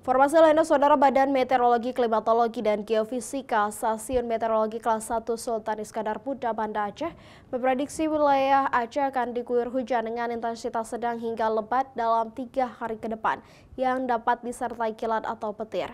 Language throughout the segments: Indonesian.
Informasi lainnya, Saudara, Badan Meteorologi, Klimatologi, dan Geofisika Stasiun Meteorologi Kelas 1 Sultan Iskandar Muda, Banda Aceh memprediksi wilayah Aceh akan diguyur hujan dengan intensitas sedang hingga lebat dalam 3 hari ke depan yang dapat disertai kilat atau petir.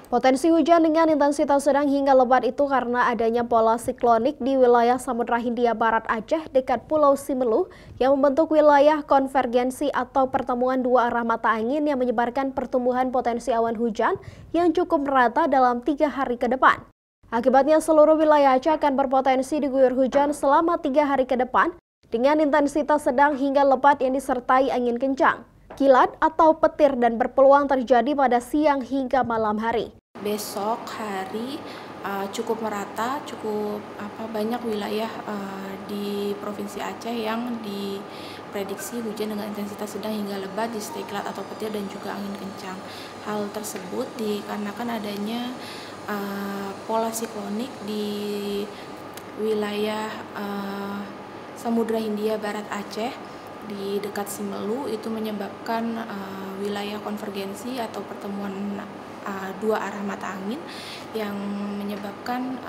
Potensi hujan dengan intensitas sedang hingga lebat itu karena adanya pola siklonik di wilayah Samudra Hindia Barat Aceh dekat Pulau Simelu yang membentuk wilayah konvergensi atau pertemuan dua arah mata angin yang menyebarkan pertumbuhan potensi awan hujan yang cukup merata dalam 3 hari ke depan. Akibatnya seluruh wilayah Aceh akan berpotensi diguyur hujan selama 3 hari ke depan dengan intensitas sedang hingga lebat yang disertai angin kencang, kilat atau petir dan berpeluang terjadi pada siang hingga malam hari. Besok hari cukup merata, cukup banyak wilayah di Provinsi Aceh yang diprediksi hujan dengan intensitas sedang hingga lebat disertai kilat atau petir dan juga angin kencang. Hal tersebut dikarenakan adanya pola siklonik di wilayah Samudra Hindia Barat Aceh di dekat Simelu itu menyebabkan wilayah konvergensi atau pertemuan dua arah mata angin yang menyebabkan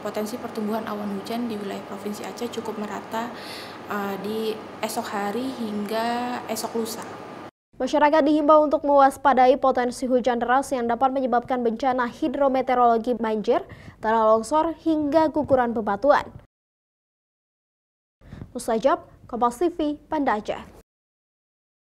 potensi pertumbuhan awan hujan di wilayah Provinsi Aceh cukup merata di esok hari hingga esok lusa. Masyarakat dihimbau untuk mewaspadai potensi hujan deras yang dapat menyebabkan bencana hidrometeorologi banjir, tanah longsor, hingga guguran bebatuan. Mustajab, Kompas TV, Banda Aceh.